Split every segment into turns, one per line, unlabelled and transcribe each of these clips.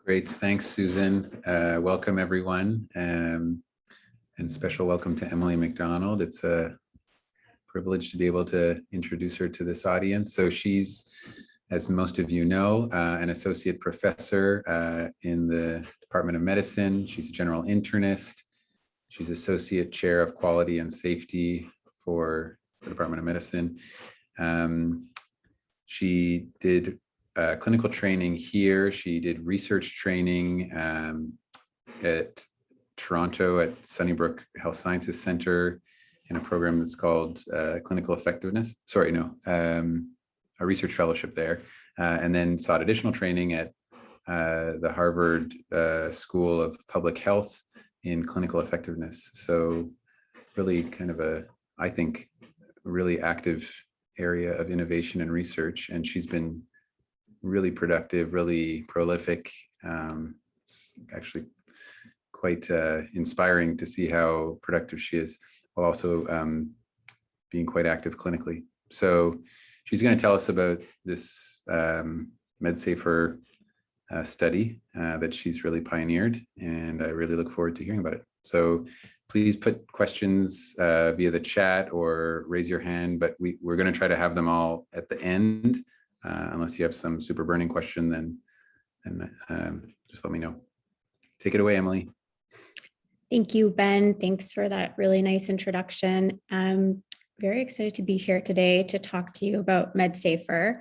Great, thanks, Susan. Welcome, everyone, and special welcome to Emily McDonald. It's a privilege to be able to introduce her to this audience. So she's, as most of you know, an associate professor in the Department of Medicine. She's a general internist. She's associate chair of quality and safety for the Department of Medicine. She did clinical training here. She did research training at Toronto at Sunnybrook Health Sciences Center in a program that's called clinical effectiveness. A research fellowship there, and then sought additional training at the Harvard School of Public Health in clinical effectiveness. So really kind of I think, really active area of innovation and research. And she's been really productive, really prolific. It's actually quite inspiring to see how productive she is, while also being quite active clinically. So she's going to tell us about this MedSafer study that she's really pioneered, and I really look forward to hearing about it. So please put questions via the chat or raise your hand, but we're going to try to have them all at the end. Unless you have some super burning question, then just let me know. Take it away, Emily.
Thank you, Ben. Thanks for that really nice introduction. I'm very excited to be here today to talk to you about MedSafer.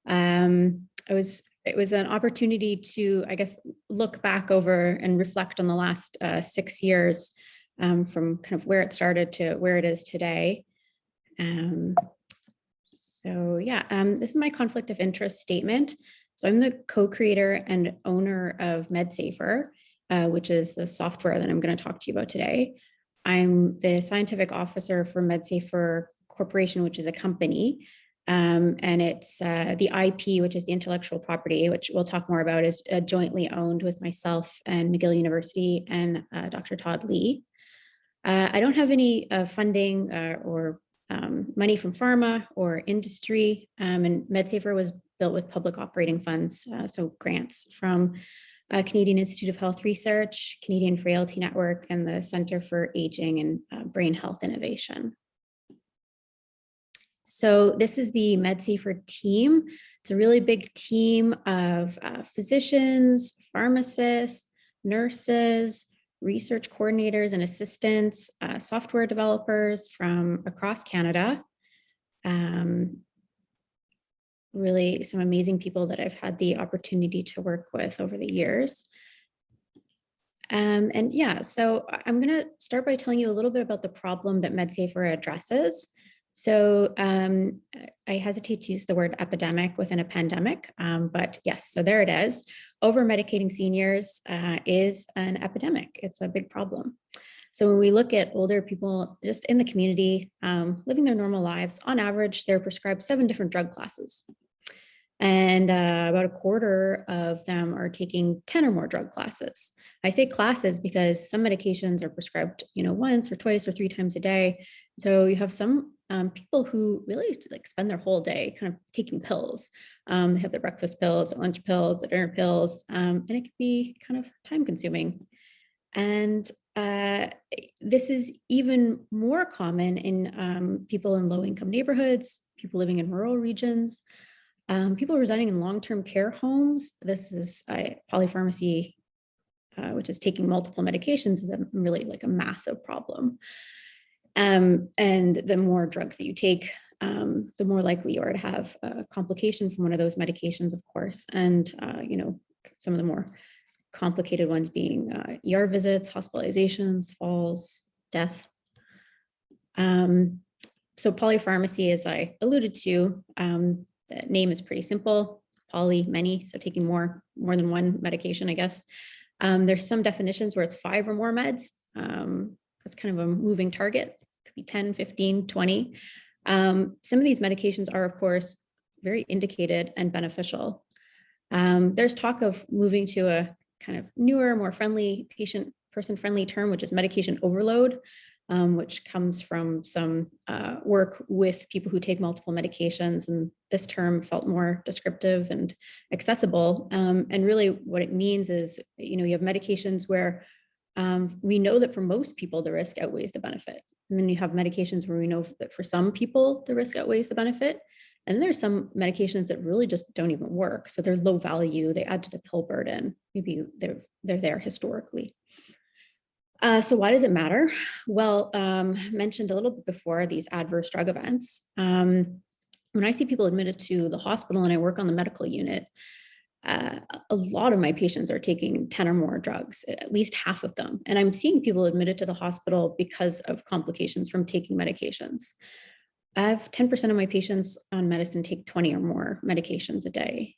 It was an opportunity to, I guess, look back over and reflect on the last 6 years from kind of where it started to where it is today. This is my conflict of interest statement. So I'm the co-creator and owner of MedSafer, which is the software that I'm going to talk to you about today. I'm the scientific officer for MedSafer Corporation, which is a company. And it's the IP, which is the intellectual property, which we'll talk more about, is jointly owned with myself and McGill University and Dr. Todd Lee. I don't have any funding or money from pharma or industry, and MedSafer was built with public operating funds, so grants from Canadian Institute of Health Research, Canadian Frailty Network, and the Center for Aging and Brain Health Innovation. So this is the MedSafer team. It's a really big team of physicians, pharmacists, nurses, research coordinators and assistants, software developers from across Canada. Really some amazing people that I've had the opportunity to work with over the years. So I'm going to start by telling you a little bit about the problem that MedSafer addresses. So I hesitate to use the word epidemic within a pandemic, but yes, so there it is. Over-medicating seniors is an epidemic. It's a big problem. So when we look at older people just in the community, living their normal lives, on average, they're prescribed 7 different drug classes. And about a quarter of them are taking 10 or more drug classes. I say classes because some medications are prescribed, once or twice or 3 times a day. So you have some people who really spend their whole day kind of taking pills. They have their breakfast pills, their lunch pills, their dinner pills, and it can be kind of time consuming. And this is even more common in people in low income neighborhoods, people living in rural regions, people residing in long-term care homes. This is polypharmacy, which is taking multiple medications, is really a massive problem. And the more drugs that you take, the more likely you are to have a complication from one of those medications, of course. And, some of the more complicated ones being ER visits, hospitalizations, falls, death. So polypharmacy, as I alluded to, the name is pretty simple, poly, many, so taking more than one medication, I guess. There's some definitions where it's 5 or more meds. That's kind of a moving target. It could be 10, 15, 20. Some of these medications are, of course, very indicated and beneficial. There's talk of moving to a kind of newer, more friendly, person-friendly term, which is medication overload. which comes from some work with people who take multiple medications. And this term felt more descriptive and accessible. And really what it means is, you have medications where we know that for most people, the risk outweighs the benefit. And then you have medications where we know that for some people, the risk outweighs the benefit. And then there's some medications that really just don't even work. So they're low value, they add to the pill burden. Maybe they're there historically. So why does it matter? Well, mentioned a little bit before, these adverse drug events. When I see people admitted to the hospital and I work on the medical unit, a lot of my patients are taking 10 or more drugs, at least half of them. And I'm seeing people admitted to the hospital because of complications from taking medications. I have 10% of my patients on medicine take 20 or more medications a day.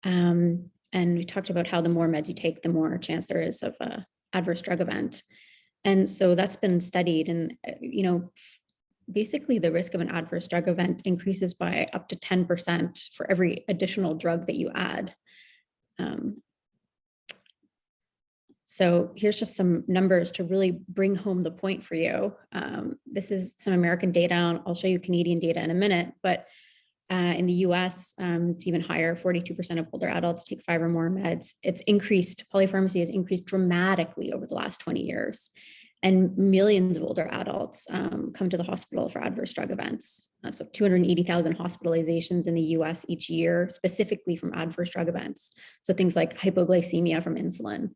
And we talked about how the more meds you take, the more chance there is of a adverse drug event. And so that's been studied, and basically the risk of an adverse drug event increases by up to 10% for every additional drug that you add. So here's just some numbers to really bring home the point for you. This is some American data. I'll show you Canadian data in a minute, but in the US, it's even higher. 42% of older adults take 5 or more meds. It's increased, polypharmacy has increased dramatically over the last 20 years. And millions of older adults come to the hospital for adverse drug events. So 280,000 hospitalizations in the US each year, specifically from adverse drug events. So things like hypoglycemia from insulin.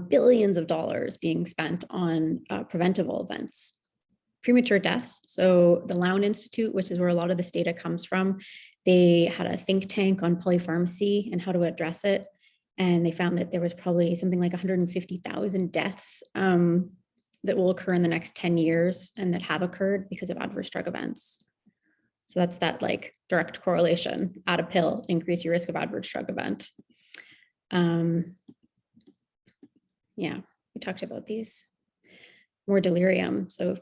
Billions of dollars being spent on preventable events. Premature deaths. So the Lown Institute, which is where a lot of this data comes from, they had a think tank on polypharmacy and how to address it. And they found that there was probably something like 150,000 deaths that will occur in the next 10 years and that have occurred because of adverse drug events. So that's that like direct correlation. Add a pill, increase your risk of adverse drug event. Yeah, we talked about these. More delirium. So,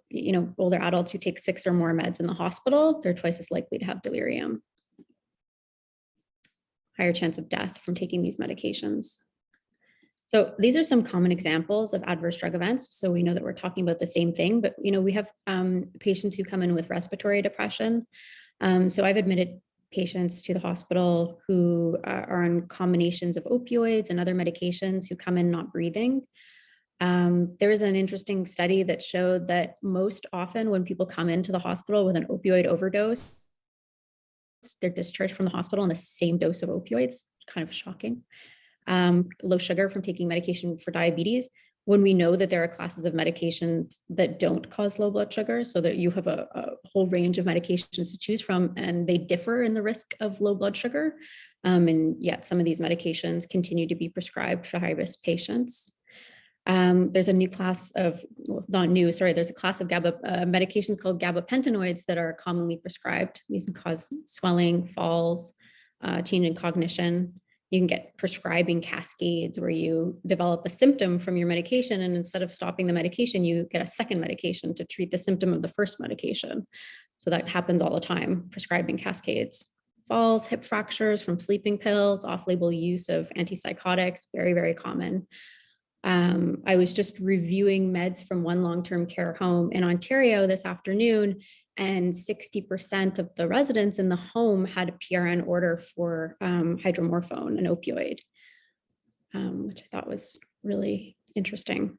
older adults who take 6 or more meds in the hospital, they're twice as likely to have delirium. Higher chance of death from taking these medications. So these are some common examples of adverse drug events. So we know that we're talking about the same thing, but we have patients who come in with respiratory depression. So I've admitted patients to the hospital who are on combinations of opioids and other medications who come in not breathing. There was an interesting study that showed that most often when people come into the hospital with an opioid overdose, they're discharged from the hospital on the same dose of opioids. Kind of shocking. Low sugar from taking medication for diabetes, when we know that there are classes of medications that don't cause low blood sugar, so that you have a whole range of medications to choose from, and they differ in the risk of low blood sugar. And yet some of these medications continue to be prescribed for high-risk patients. There's a new class of, there's a class of GABA medications called gabapentinoids that are commonly prescribed. These can cause swelling, falls, change in cognition. You can get prescribing cascades where you develop a symptom from your medication, and instead of stopping the medication, you get a second medication to treat the symptom of the first medication. So that happens all the time, prescribing cascades. Falls, hip fractures from sleeping pills, off-label use of antipsychotics, very, very common. I was just reviewing meds from one long-term care home in Ontario this afternoon, and 60% of the residents in the home had a PRN order for hydromorphone, an opioid, which I thought was really interesting.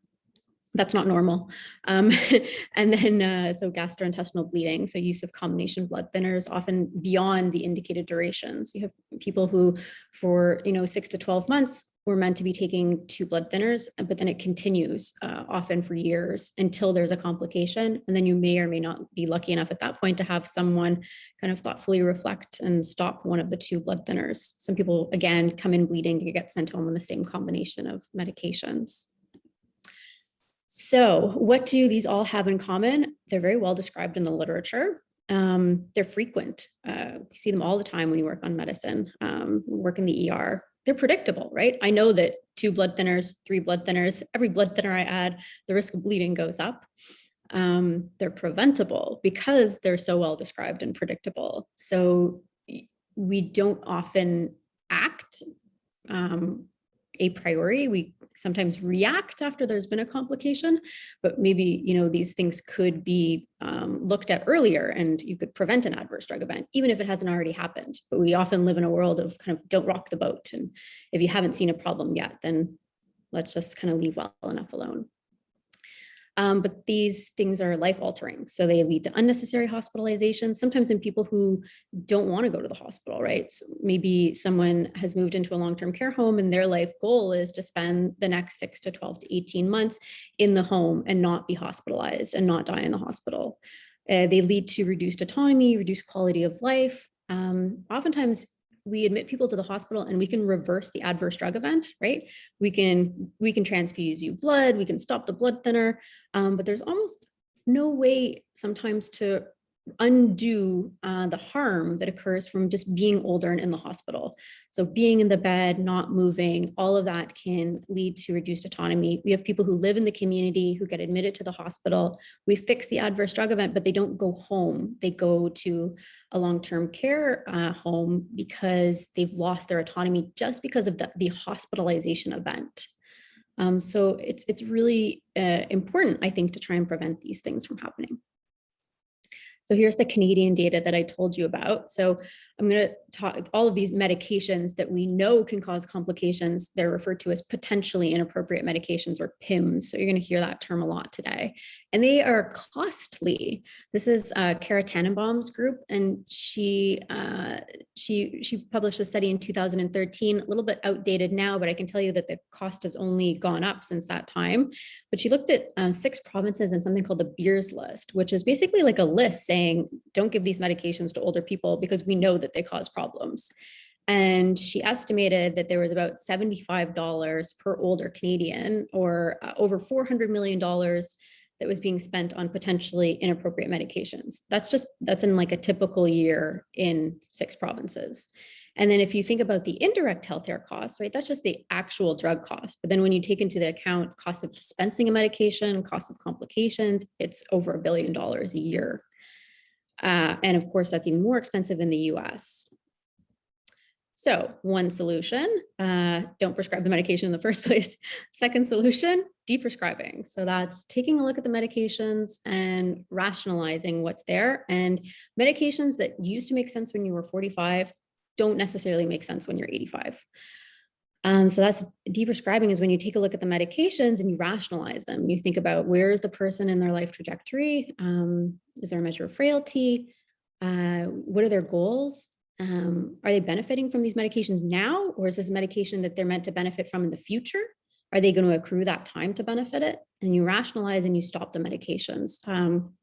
That's not normal. And then, so gastrointestinal bleeding, so use of combination blood thinners, often beyond the indicated durations. You have people who for, 6 to 12 months were meant to be taking 2 blood thinners, but then it continues often for years until there's a complication. And then you may or may not be lucky enough at that point to have someone kind of thoughtfully reflect and stop one of the 2 blood thinners. Some people, again, come in bleeding, you get sent home on the same combination of medications. So what do these all have in common? They're very well described in the literature. They're frequent. You see them all the time when you work on medicine, work in the ER. They're predictable, right? I know that 2 blood thinners, 3 blood thinners, every blood thinner I add, the risk of bleeding goes up. They're preventable because they're so well described and predictable. So we don't often act a priori. We sometimes react after there's been a complication, but maybe, these things could be looked at earlier and you could prevent an adverse drug event, even if it hasn't already happened. But we often live in a world of kind of don't rock the boat. And if you haven't seen a problem yet, then let's just kind of leave well enough alone. But these things are life altering. So they lead to unnecessary hospitalization, sometimes in people who don't want to go to the hospital, right? So maybe someone has moved into a long-term care home and their life goal is to spend the next 6 to 12 to 18 months in the home and not be hospitalized and not die in the hospital. They lead to reduced autonomy, reduced quality of life. Oftentimes, we admit people to the hospital and we can reverse the adverse drug event, right? We can transfuse you blood, we can stop the blood thinner, but there's almost no way sometimes to undo the harm that occurs from just being older and in the hospital. So being in the bed, not moving, all of that can lead to reduced autonomy. We have people who live in the community who get admitted to the hospital. We fix the adverse drug event, but they don't go home. They go to a long-term care home because they've lost their autonomy just because of the hospitalization event. So it's really important, I think, to try and prevent these things from happening. So here's the Canadian data that I told you about. So I'm going to talk all of these medications that we know can cause complications. They're referred to as potentially inappropriate medications, or PIMs. So you're going to hear that term a lot today. And they are costly. This is Kara Tannenbaum's group, and she published a study in 2013, a little bit outdated now, but I can tell you that the cost has only gone up since that time. But she looked at 6 provinces and something called the Beers list, which is basically like a list saying, don't give these medications to older people because we know that they cause problems. And she estimated that there was about $75 per older Canadian, or over $400 million that was being spent on potentially inappropriate medications. That's in like a typical year in 6 provinces. And then if you think about the indirect healthcare costs, right, that's just the actual drug cost. But then when you take into the account cost of dispensing a medication, cost of complications, it's over $1 billion a year. And of course, that's even more expensive in the US. So one solution, don't prescribe the medication in the first place. Second solution, deprescribing. So that's taking a look at the medications and rationalizing what's there. And medications that used to make sense when you were 45 don't necessarily make sense when you're 85. So that's deprescribing, is when you take a look at the medications and you rationalize them. You think about, where is the person in their life trajectory? Is there a measure of frailty? What are their goals? Are they benefiting from these medications now? Or is this a medication that they're meant to benefit from in the future? Are they going to accrue that time to benefit it? And you rationalize and you stop the medications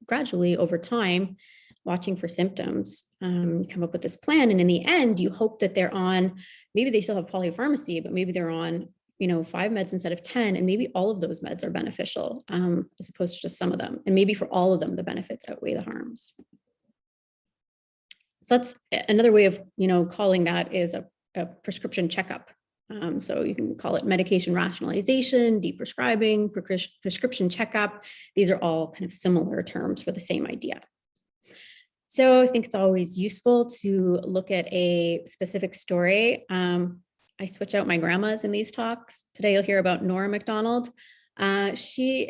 gradually over time, watching for symptoms, come up with this plan. And in the end, you hope that they're on, maybe they still have polypharmacy, but maybe they're on, 5 meds instead of 10, and maybe all of those meds are beneficial as opposed to just some of them. And maybe for all of them, the benefits outweigh the harms. So that's another way of, calling that is a prescription checkup. So you can call it medication rationalization, deprescribing, prescription checkup. These are all kind of similar terms for the same idea. So I think it's always useful to look at a specific story. I switch out my grandmas in these talks. Today you'll hear about Nora McDonald. She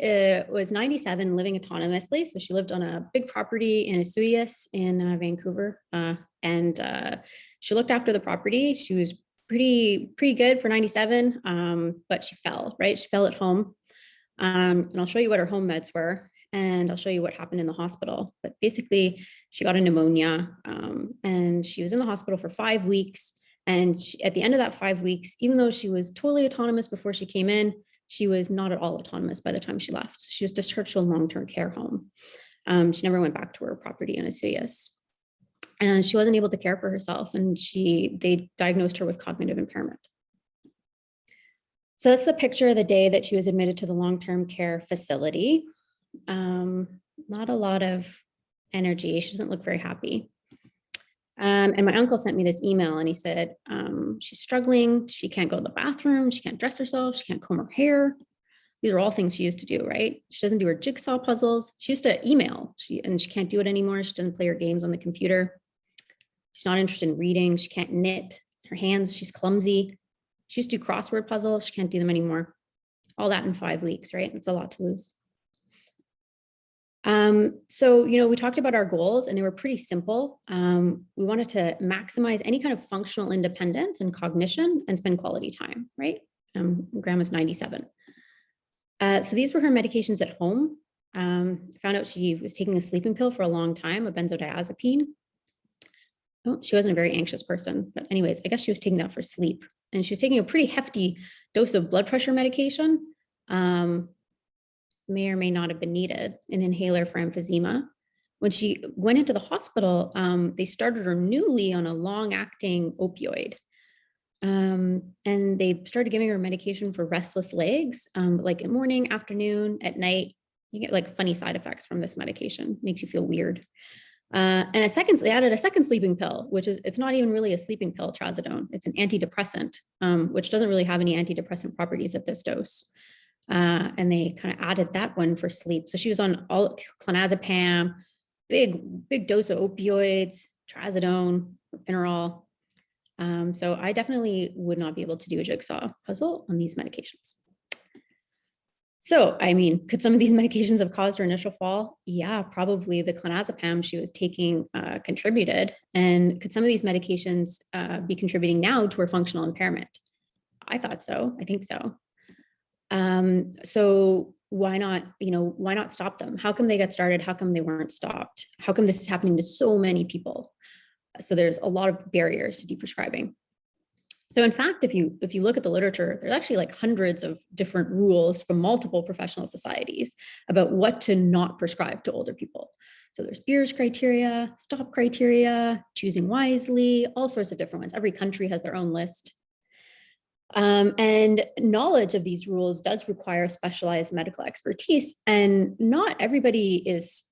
was 97, living autonomously. So she lived on a big property in Esuias in Vancouver. And she looked after the property. She was pretty good for 97, but she fell, right? She fell at home. And I'll show you what her home meds were, and I'll show you what happened in the hospital. But basically, she got a pneumonia, and she was in the hospital for 5 weeks. And at the end of that 5 weeks, even though she was totally autonomous before she came in, she was not at all autonomous by the time she left. She was discharged to a long-term care home. She never went back to her property in Esuias. And she wasn't able to care for herself, and they diagnosed her with cognitive impairment. So that's the picture of the day that she was admitted to the long-term care facility. Not a lot of energy. She doesn't look very happy. And my uncle sent me this email, and he said, she's struggling. She can't go to the bathroom. She can't dress herself. She can't comb her hair. These are all things she used to do, right? She doesn't do her jigsaw puzzles. She used to email, and she can't do it anymore. She doesn't play her games on the computer. She's not interested in reading. She can't knit her hands. She's clumsy. She used to do crossword puzzles. She can't do them anymore. All that in 5 weeks, right? That's a lot to lose. So, we talked about our goals and they were pretty simple. We wanted to maximize any kind of functional independence and cognition and spend quality time, right? Grandma's 97. So these were her medications at home. Found out she was taking a sleeping pill for a long time, a benzodiazepine. Well, she wasn't a very anxious person, but anyways, I guess she was taking that for sleep. And she was taking a pretty hefty dose of blood pressure medication. May or may not have been needed, an inhaler for emphysema. When she went into the hospital, they started her newly on a long-acting opioid. And they started giving her medication for restless legs, like in morning, afternoon, at night. You get like funny side effects from this medication, makes you feel weird. And they added a second sleeping pill, it's not even really a sleeping pill, trazodone. It's an antidepressant, which doesn't really have any antidepressant properties at this dose. And they kind of added that one for sleep. So she was on all clonazepam, big dose of opioids, trazodone, propinerol. So I definitely would not be able to do a jigsaw puzzle on these medications. So, I mean, could some of these medications have caused her initial fall? Yeah, probably the clonazepam she was taking contributed. And could some of these medications be contributing now to her functional impairment? I thought so. I think so. So why not stop them? How come they got started? How come they weren't stopped? How come this is happening to so many people? So there's a lot of barriers to deprescribing. So in fact, if you look at the literature, there's actually like hundreds of different rules from multiple professional societies about what to not prescribe to older people. So there's Beers criteria, stop criteria, choosing wisely, all sorts of different ones. Every country has their own list. And knowledge of these rules does require specialized medical expertise, and not everybody is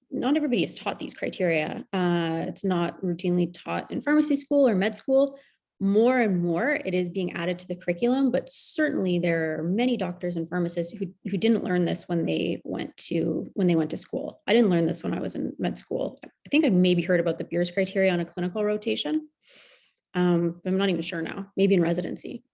taught these criteria. It's not routinely taught in pharmacy school or med school. More and more it is being added to the curriculum, but certainly there are many doctors and pharmacists who didn't learn this when they went to school. I didn't learn this when I was in med school. I think I maybe heard about the Beers criteria on a clinical rotation. But I'm not even sure now, maybe in residency.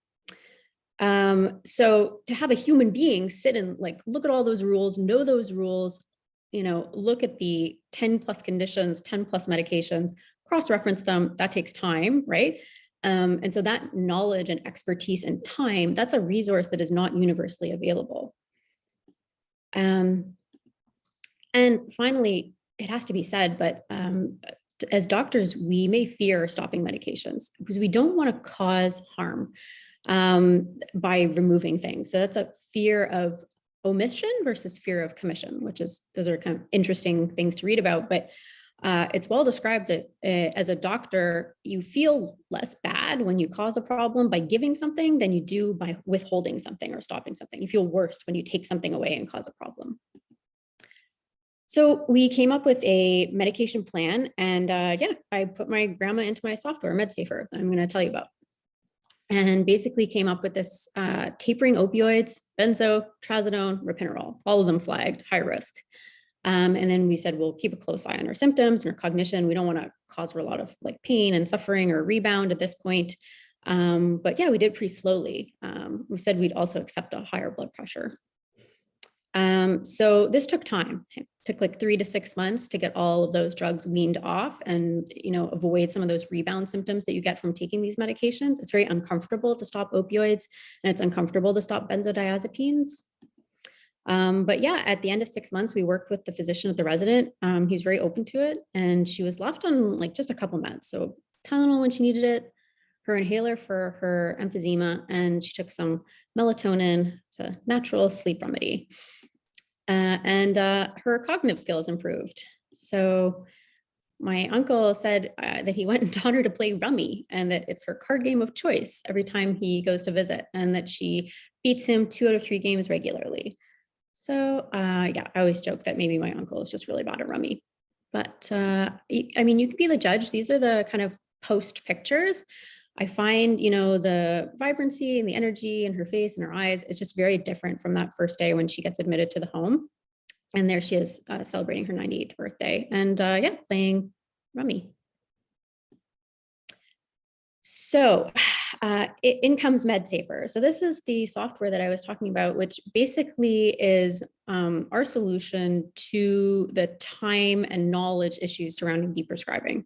So to have a human being sit and like, look at all those rules, know those rules, look at the 10 plus conditions, 10 plus medications, cross-reference them, that takes time, right? And so that knowledge and expertise and time, that's a resource that is not universally available. And finally, it has to be said, but as doctors, we may fear stopping medications because we don't want to cause harm by removing things. So that's a fear of omission versus fear of commission, those are kind of interesting things to read about, but it's well described that as a doctor, you feel less bad when you cause a problem by giving something than you do by withholding something or stopping something. You feel worse when you take something away and cause a problem. So we came up with a medication plan, and I put my grandma into my software, MedSafer, that I'm going to tell you about. And basically came up with this tapering opioids, benzo, trazodone, propinerol, all of them flagged high risk. And then we said, we'll keep a close eye on her symptoms and her cognition. We don't want to cause her a lot of like pain and suffering or rebound at this point. But yeah, we did pretty slowly. We said we'd also accept a higher blood pressure. So this took time. It took like 3 to 6 months to get all of those drugs weaned off and, avoid some of those rebound symptoms that you get from taking these medications. It's very uncomfortable to stop opioids, and it's uncomfortable to stop benzodiazepines. But yeah, at the end of 6 months, we worked with the physician at the resident. He was very open to it, and she was left on like just a couple meds. So Tylenol when she needed it, her inhaler for her emphysema, and she took some melatonin. It's a natural sleep remedy. And her cognitive skills improved. So my uncle said that he went and taught her to play rummy, and that it's her card game of choice every time he goes to visit, and that she beats him 2 out of 3 games regularly. So yeah, I always joke that maybe my uncle is just really bad at rummy. But I mean, you could be the judge. These are the kind of post pictures. I find, the vibrancy and the energy in her face and her eyes is just very different from that first day when she gets admitted to the home. And there she is celebrating her 98th birthday and yeah, playing rummy. So in comes MedSafer. So this is the software that I was talking about, which basically is our solution to the time and knowledge issues surrounding deprescribing.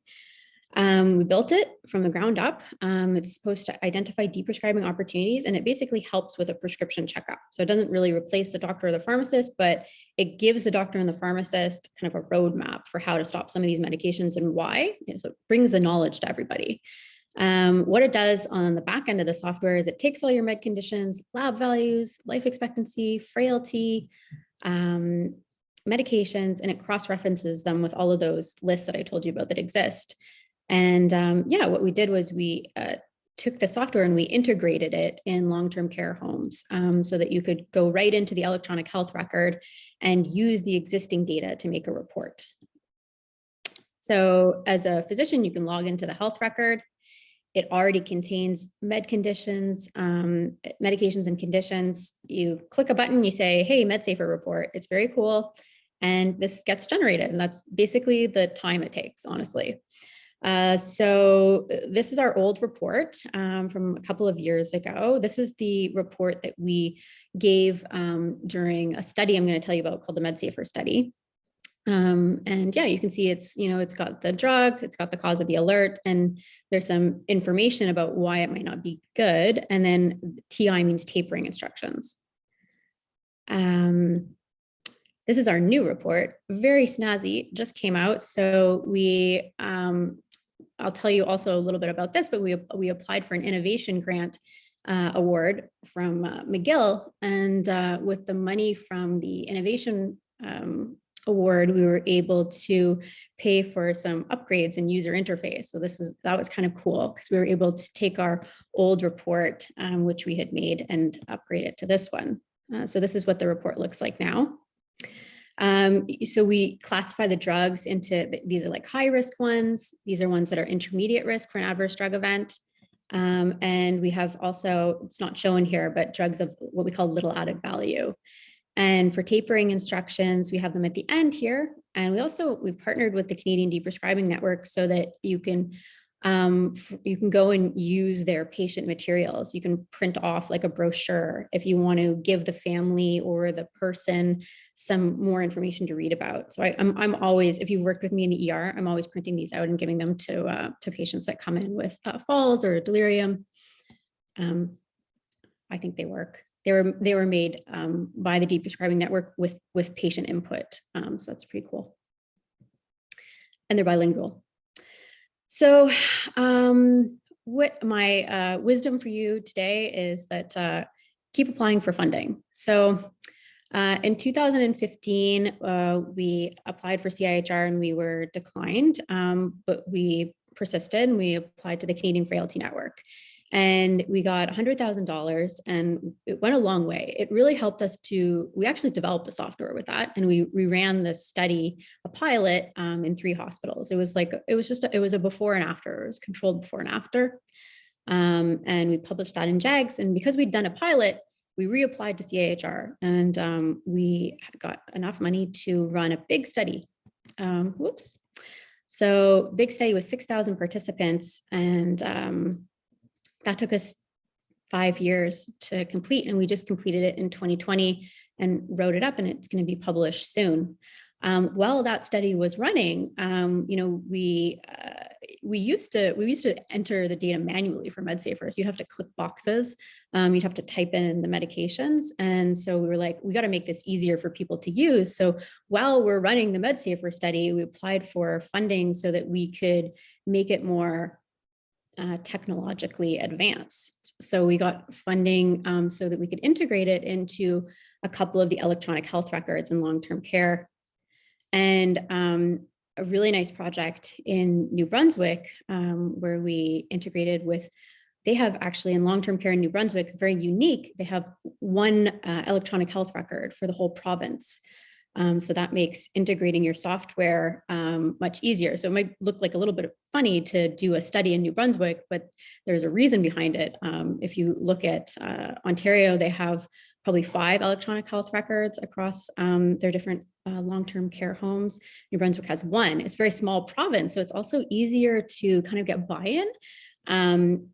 We built it from the ground up. It's supposed to identify deprescribing opportunities, and it basically helps with a prescription checkup. So it doesn't really replace the doctor or the pharmacist, but it gives the doctor and the pharmacist kind of a roadmap for how to stop some of these medications and why. So it brings the knowledge to everybody. What it does on the back end of the software is it takes all your med conditions, lab values, life expectancy, frailty, medications, and it cross-references them with all of those lists that I told you about that exist. And yeah, what we did was we took the software and we integrated it in long-term care homes so that you could go right into the electronic health record and use the existing data to make a report. So as a physician, you can log into the health record. It already contains med conditions, medications and conditions. You click a button, you say, hey, MedSafer report. It's very cool. And this gets generated. And that's basically the time it takes, honestly. So this is our old report from a couple of years ago. This is the report that we gave during a study I'm going to tell you about called the MedSafer study. And yeah, you can see it's, it's got the drug, it's got the cause of the alert, and there's some information about why it might not be good. And then TI means tapering instructions. This is our new report, very snazzy, just came out. So we, I'll tell you also a little bit about this, but we applied for an innovation grant award from McGill, and with the money from the innovation award, we were able to pay for some upgrades in user interface. So that was kind of cool because we were able to take our old report, which we had made, and upgrade it to this one. So this is what the report looks like now. So we classify the drugs into, these are like high risk ones. These are ones that are intermediate risk for an adverse drug event. And we have also, it's not shown here, but drugs of what we call little added value. And for tapering instructions, we have them at the end here. And we partnered with the Canadian Deprescribing Network so that you can go and use their patient materials. You can print off like a brochure if you want to give the family or the person some more information to read about. So I'm always, if you've worked with me in the ER, I'm always printing these out and giving them to patients that come in with falls or delirium. I think they work. They were made by the Deprescribing Network with patient input. So that's pretty cool. And they're bilingual. So what my wisdom for you today is that keep applying for funding. So in 2015, we applied for CIHR and we were declined, but we persisted and we applied to the Canadian Frailty Network. And we got $100,000 and it went a long way. It really helped us we actually developed the software with that. And we ran this study, a pilot in 3 hospitals. It was a before and after, it was controlled before and after. And we published that in JAGS. And because we'd done a pilot, we reapplied to CIHR and we got enough money to run a big study. So big study with 6,000 participants, and that took us 5 years to complete, and we just completed it in 2020 and wrote it up, and it's going to be published soon. While that study was running, we used to enter the data manually for MedSafer. So you'd have to click boxes, you'd have to type in the medications, and so we were like, we got to make this easier for people to use. So while we're running the MedSafer study, we applied for funding so that we could make it more technologically advanced. So we got funding so that we could integrate it into a couple of the electronic health records in long-term care. And a really nice project in New Brunswick where we integrated with, they have actually in long-term care in New Brunswick, it's very unique. They have one electronic health record for the whole province. So that makes integrating your software much easier. So it might look like a little bit funny to do a study in New Brunswick, but there's a reason behind it. If you look at Ontario, they have probably 5 electronic health records across their different long-term care homes. New Brunswick has 1. It's a very small province, so it's also easier to kind of get buy-in And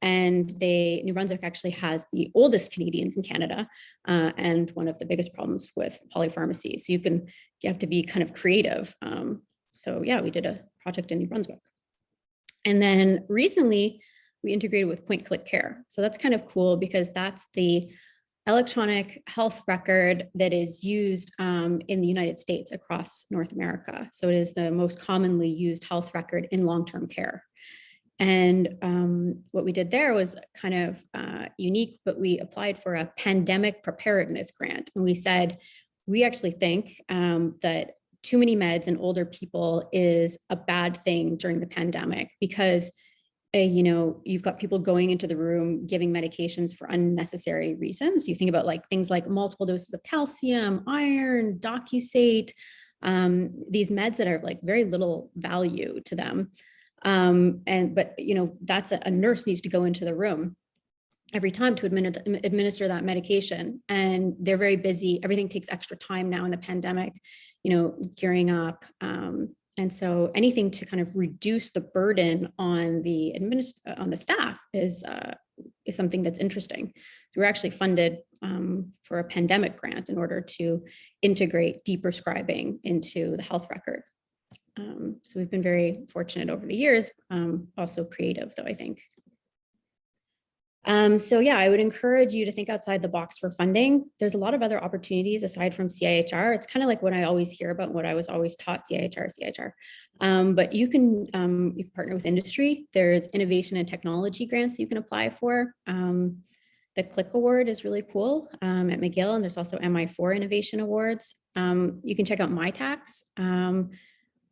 New Brunswick actually has the oldest Canadians in Canada, and one of the biggest problems with polypharmacy. So you have to be kind of creative. So yeah, we did a project in New Brunswick. And then recently we integrated with Point Click Care. So that's kind of cool because that's the electronic health record that is used in the United States across North America. So it is the most commonly used health record in long-term care. And what we did there was kind of unique, but we applied for a pandemic preparedness grant. And we said, we actually think that too many meds in older people is a bad thing during the pandemic because you've got people going into the room giving medications for unnecessary reasons. You think about like things like multiple doses of calcium, iron, docusate, these meds that are like very little value to them. But that's a nurse needs to go into the room every time to administer that medication, and they're very busy. Everything takes extra time now in the pandemic, gearing up. And so anything to kind of reduce the burden on the staff is something that's interesting. So we're actually funded for a pandemic grant in order to integrate deprescribing into the health record. So we've been very fortunate over the years, also creative though, I think. So yeah, I would encourage you to think outside the box for funding. There's a lot of other opportunities aside from CIHR. It's kind of like what I always hear about, what I was always taught, CIHR. But you can partner with industry. There's innovation and technology grants that you can apply for. The CLIC Award is really cool at McGill, and there's also MI4 Innovation Awards. You can check out MyTax,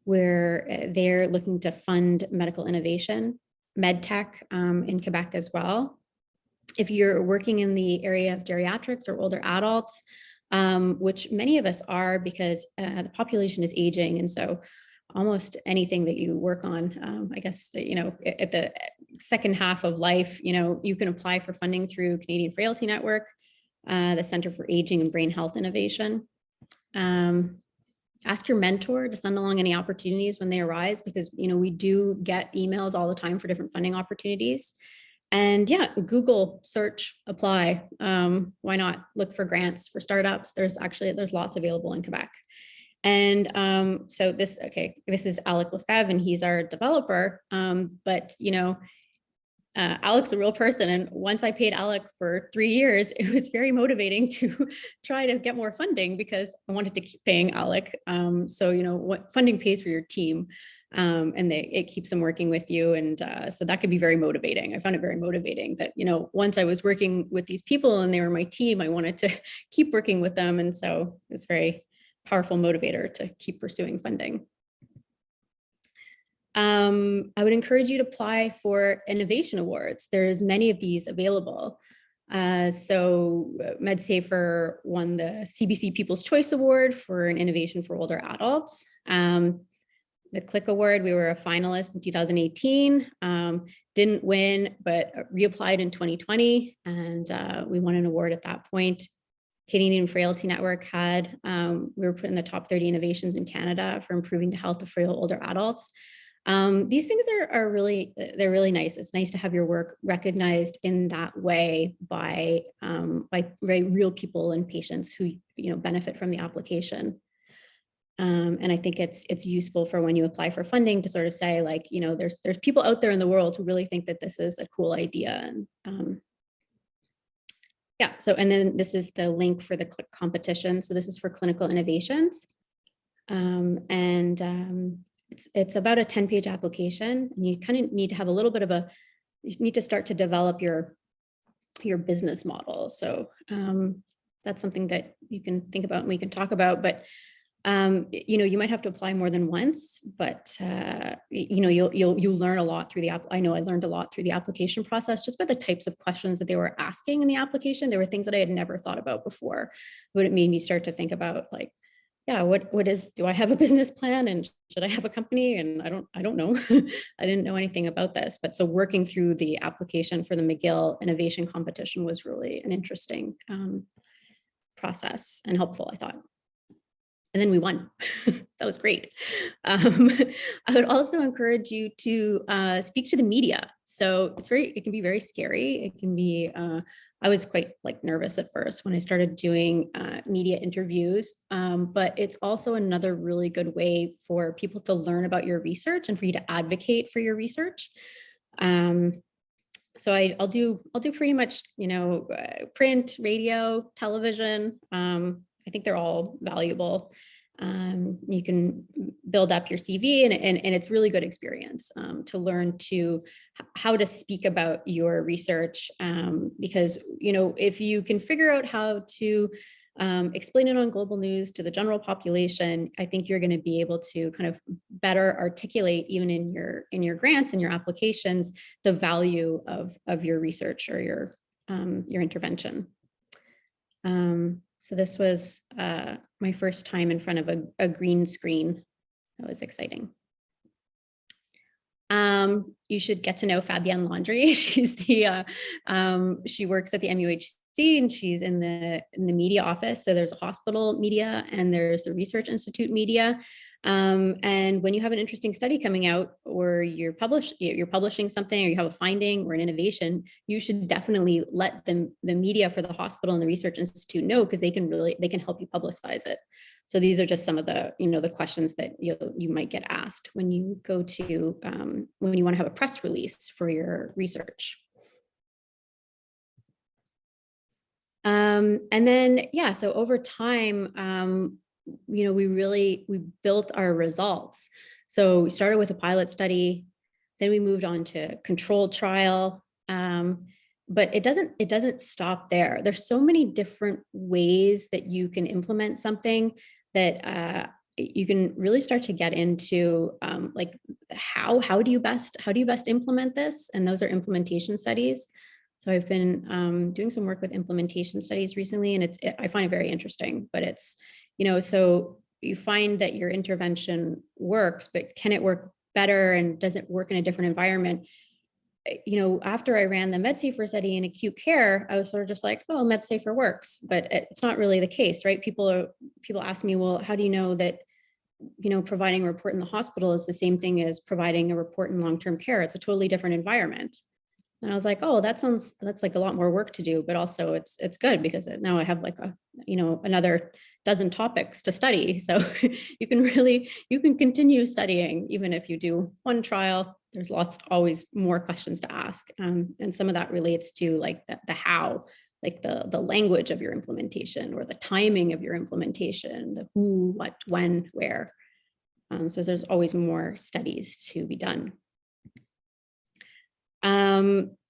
where they're looking to fund medical innovation, MedTech in Quebec as well. If you're working in the area of geriatrics or older adults, which many of us are because the population is aging. And so almost anything that you work on, I guess, at the second half of life, you can apply for funding through Canadian Frailty Network, the Center for Aging and Brain Health Innovation. Ask your mentor to send along any opportunities when they arise, because, we do get emails all the time for different funding opportunities. And yeah, Google search, apply. Why not look for grants for startups? There's lots available in Quebec. And so this is Alec Lefebvre, and he's our developer. But Alec's a real person. And once I paid Alec for 3 years, it was very motivating to try to get more funding because I wanted to keep paying Alec. So, what funding pays for your team. And it keeps them working with you. And so that could be very motivating. I found it very motivating that, once I was working with these people and they were my team, I wanted to keep working with them. And so it's a very powerful motivator to keep pursuing funding. I would encourage you to apply for innovation awards. There's many of these available. So MedSafer won the CBC People's Choice Award for an innovation for older adults. The CLIC Award, we were a finalist in 2018, didn't win, but reapplied in 2020, and we won an award at that point. Canadian Frailty Network we were put in the top 30 innovations in Canada for improving the health of frail older adults. These things are really nice. It's nice to have your work recognized in that way by very real people and patients who benefit from the application. And I think it's useful for when you apply for funding to sort of say, like, there's people out there in the world who really think that this is a cool idea. And yeah, so, and then this is the link for the CLIC competition. So this is for clinical innovations. It's about a 10-page application, and you kind of need to have a little bit of you need to start to develop your business model. So that's something that you can think about and we can talk about, but you might have to apply more than once, but you'll learn a lot through the app. I know I learned a lot through the application process, just by the types of questions that they were asking in the application. There were things that I had never thought about before, but it made me start to think about, like, yeah, do I have a business plan, and should I have a company? And I don't know. I didn't know anything about this, but so working through the application for the McGill innovation competition was really an interesting process and helpful, I thought. and then we won. That was great. I would also encourage you to speak to the media. So it can be very scary. It can be, I was quite like nervous at first when I started doing media interviews, but it's also another really good way for people to learn about your research and for you to advocate for your research. So I'll do pretty much, print, radio, television. I think they're all valuable. You can build up your CV, and it's really good experience to learn how to speak about your research, because if you can figure out how to explain it on global news to the general population, I think you're going to be able to kind of better articulate, even in your grants and your applications, the value of your research or your intervention. So this was my first time in front of a green screen. That was exciting. You should get to know Fabienne Landry. She's she works at the MUHC, and she's in the media office. So there's a hospital media and there's the research institute media. And when you have an interesting study coming out, or you're publishing something, or you have a finding or an innovation, you should definitely let the media for the hospital and the research institute know, because they can help you publicize it. So these are just some of the the questions that you might get asked when you go to when you want to have a press release for your research. And then, so over time, we built our results. So we started with a pilot study, then we moved on to controlled trial. But it doesn't stop there. There's so many different ways that you can implement something that you can really start to get into, like how do you best implement this? And those are implementation studies. So I've been doing some work with implementation studies recently, and I find it very interesting. But it's, so you find that your intervention works, but can it work better, and does it work in a different environment? After I ran the MedSafer study in acute care, I was sort of just like, oh, MedSafer works, but it's not really the case, right? People ask me, well, how do you know that, providing a report in the hospital is the same thing as providing a report in long-term care? It's a totally different environment. And I was like, oh, that's like a lot more work to do, but also it's good because now I have like another dozen topics to study. So you can continue studying even if you do one trial. There's always more questions to ask. And some of that relates to like the how, like the language of your implementation, or the timing of your implementation, the who, what, when, where. So there's always more studies to be done.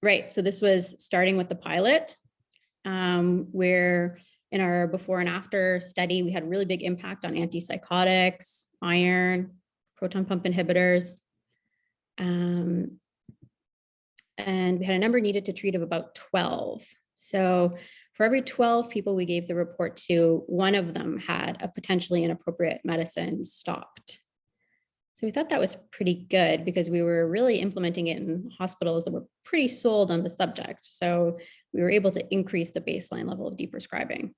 Right, so this was starting with the pilot, where in our before and after study, we had really big impact on antipsychotics, iron, proton pump inhibitors. And we had a number needed to treat of about 12. So for every 12 people we gave the report to, one of them had a potentially inappropriate medicine stopped. So we thought that was pretty good, because we were really implementing it in hospitals that were pretty sold on the subject. So we were able to increase the baseline level of deprescribing.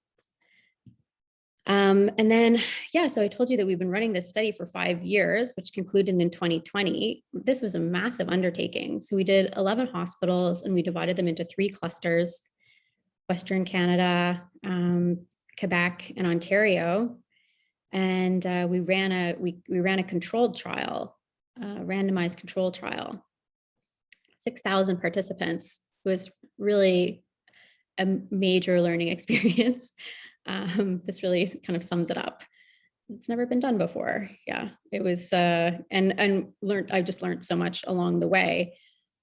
And then, so I told you that we've been running this study for 5 years, which concluded in 2020. This was a massive undertaking. So we did 11 hospitals, and we divided them into 3 clusters: Western Canada, Quebec, and Ontario. And we ran a controlled trial, randomized control trial, 6,000 participants. It was really a major learning experience. This really kind of sums it up. It's never been done before. Yeah, it was, I just learned so much along the way.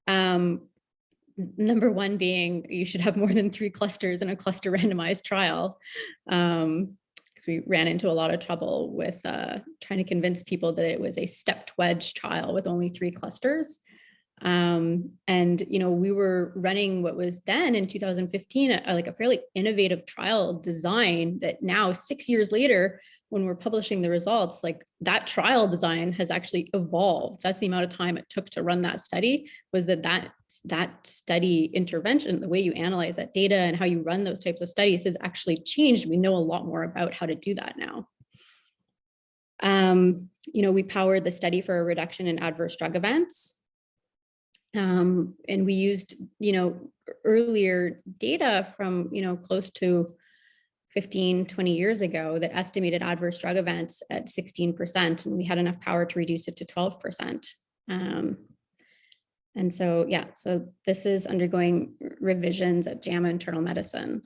Number one being, you should have more than 3 clusters in a cluster randomized trial. Because we ran into a lot of trouble with trying to convince people that it was a stepped wedge trial with only 3 clusters. And, we were running what was then in 2015, like a fairly innovative trial design that now 6 years later, when we're publishing the results, like that trial design has actually evolved. That's the amount of time it took to run that study, was that study intervention, the way you analyze that data and how you run those types of studies has actually changed. We know a lot more about how to do that now. We powered the study for a reduction in adverse drug events. And we used, earlier data from, close to 15, 20 years ago that estimated adverse drug events at 16%, and we had enough power to reduce it to 12%. And so, so this is undergoing revisions at JAMA Internal Medicine,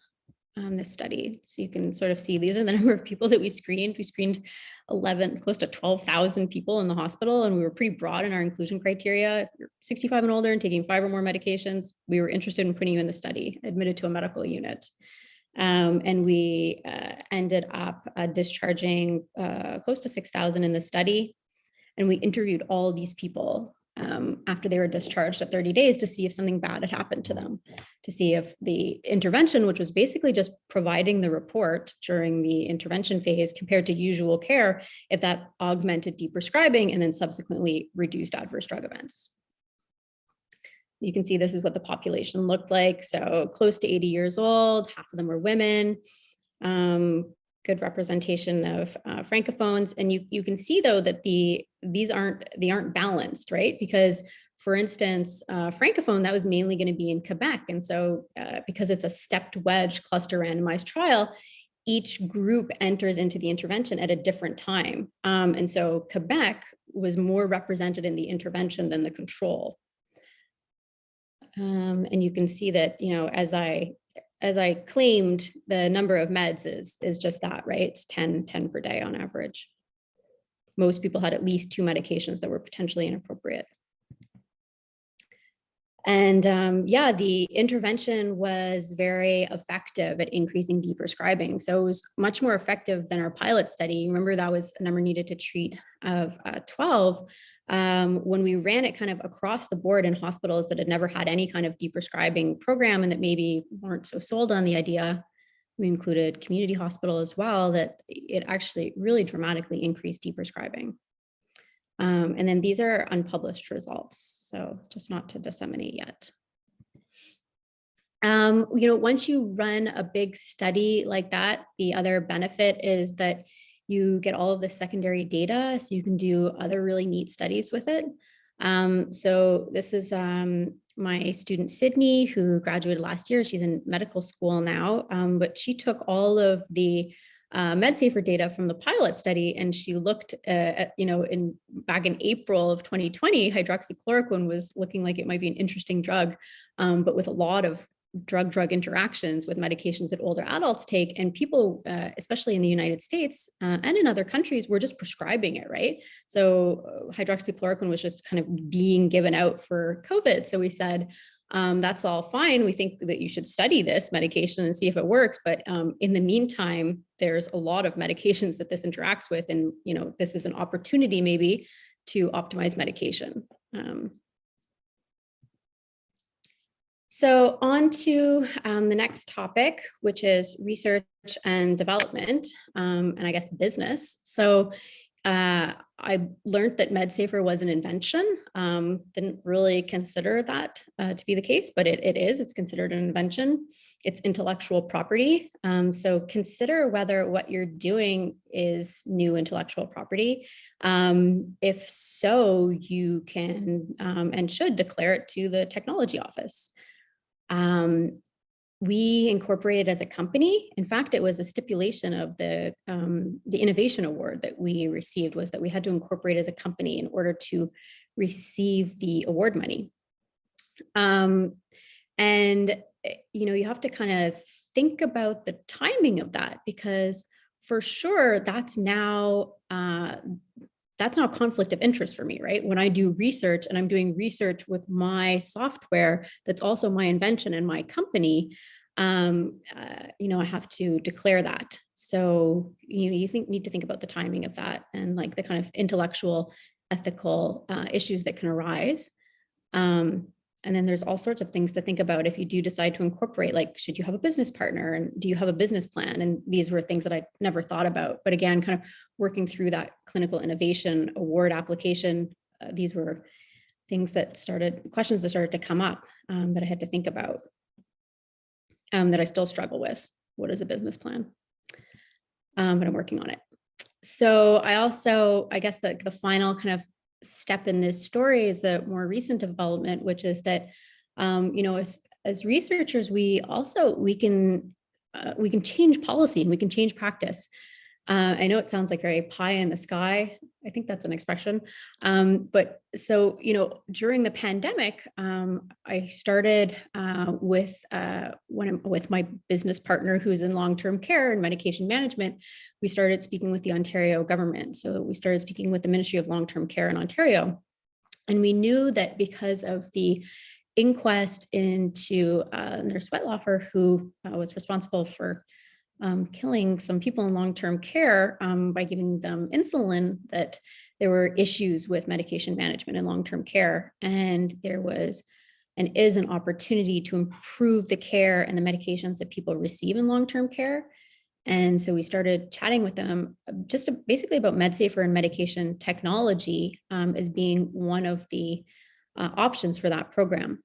this study. So you can sort of see these are the number of people that we screened. We screened close to 12,000 people in the hospital, and we were pretty broad in our inclusion criteria. If you're 65 and older and taking 5 or more medications, we were interested in putting you in the study, admitted to a medical unit. And we ended up discharging close to 6,000 in the study. And we interviewed all these people after they were discharged at 30 days to see if something bad had happened to them, to see if the intervention, which was basically just providing the report during the intervention phase compared to usual care, if that augmented deprescribing and then subsequently reduced adverse drug events. You can see this is what the population looked like. So close to 80 years old, half of them were women. Good representation of francophones. And you can see though that these aren't balanced, right? Because for instance, francophone, that was mainly going to be in Quebec. And so because it's a stepped wedge cluster randomized trial, each group enters into the intervention at a different time. And so Quebec was more represented in the intervention than the control. And you can see that, as I claimed, the number of meds is just that, right? It's 10 per day on average. Most people had at least 2 medications that were potentially inappropriate. And the intervention was very effective at increasing deprescribing. So it was much more effective than our pilot study. Remember, that was a number needed to treat of 12. When we ran it kind of across the board in hospitals that had never had any kind of deprescribing program and that maybe weren't so sold on the idea, we included community hospital as well, that it actually really dramatically increased deprescribing. And then these are unpublished results, so just not to disseminate yet. Once you run a big study like that, the other benefit is that you get all of the secondary data, so you can do other really neat studies with it. So this is my student Sydney, who graduated last year. She's in medical school now, but she took all of the MedSafer data from the pilot study, and she looked at, back in April of 2020, hydroxychloroquine was looking like it might be an interesting drug, but with a lot of drug-drug interactions with medications that older adults take, and people, especially in the United States and in other countries, were just prescribing it, right? So hydroxychloroquine was just kind of being given out for COVID. So we said, that's all fine. We think that you should study this medication and see if it works. But in the meantime, there's a lot of medications that this interacts with. And, this is an opportunity maybe to optimize medication. So on to the next topic, which is research and development, and I guess business. So I learned that MedSafer was an invention. Didn't really consider that to be the case, but it is. It's considered an invention. It's intellectual property. So consider whether what you're doing is new intellectual property. If so, you can and should declare it to the technology office. We incorporated as a company. In fact, it was a stipulation of the innovation award that we received, was that we had to incorporate as a company in order to receive the award money. And, you have to kind of think about the timing of that, because for sure that's now a conflict of interest for me, right? When I do research and I'm doing research with my software, that's also my invention and my company, I have to declare that. So, you need to think about the timing of that and like the kind of intellectual, ethical issues that can arise. And then there's all sorts of things to think about if you do decide to incorporate, like, should you have a business partner and do you have a business plan? And these were things that I never thought about. But again, kind of working through that clinical innovation award application, these were questions that started to come up that I had to think about, that I still struggle with. What is a business plan? But I'm working on it. So I guess the final kind of step in this story is the more recent development, which is that, as researchers, we can change policy and we can change practice. I know it sounds like very pie in the sky. I think that's an expression. But so, during the pandemic, I started with my business partner who's in long-term care and medication management. We started speaking with the Ontario government. So we started speaking with the Ministry of Long-Term Care in Ontario. And we knew that because of the inquest into Nurse Wetlaufer, who was responsible for killing some people in long-term care by giving them insulin, that there were issues with medication management in long-term care. And there was and is an opportunity to improve the care and the medications that people receive in long-term care. And so we started chatting with them just basically about MedSafer and medication technology as being one of the options for that program.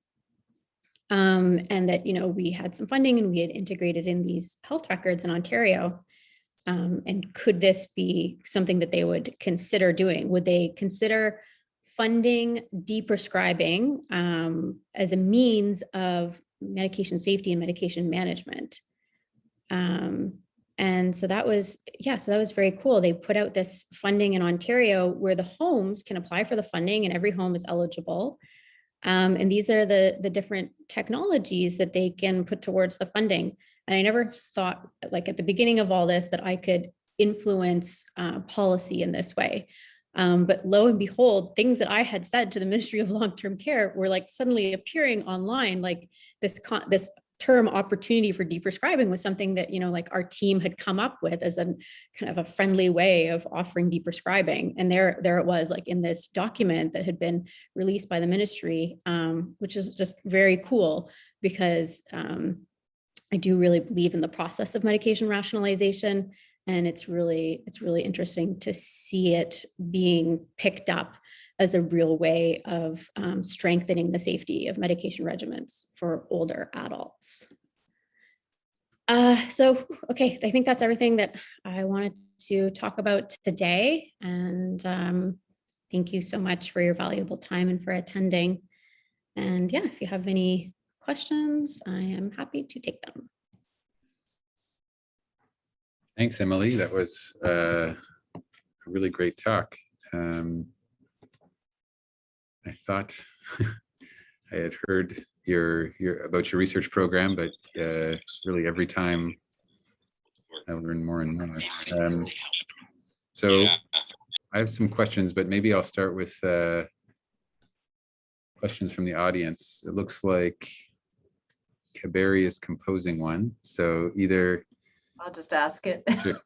And that, we had some funding and we had integrated in these health records in Ontario. And could this be something that they would consider doing? Would they consider funding deprescribing as a means of medication safety and medication management? And so that was very cool. They put out this funding in Ontario where the homes can apply for the funding and every home is eligible. And these are the different technologies that they can put towards the funding. And I never thought, like at the beginning of all this, that I could influence policy in this way. But lo and behold, things that I had said to the Ministry of Long-Term Care were like suddenly appearing online, like this term opportunity for deprescribing was something that, like our team had come up with as a kind of a friendly way of offering deprescribing. And there it was, like in this document that had been released by the ministry, which is just very cool because I do really believe in the process of medication rationalization. And it's really interesting to see it being picked up as a real way of strengthening the safety of medication regimens for older adults. Okay, I think that's everything that I wanted to talk about today. And thank you so much for your valuable time and for attending. And yeah, if you have any questions, I am happy to take them.
Thanks, Emily. That was a really great talk. I thought I had heard about your research program, but really every time I learn more and more. So I have some questions, but maybe I'll start with questions from the audience. It looks like Kaberi is composing one. So either
I'll just ask it.
Sure.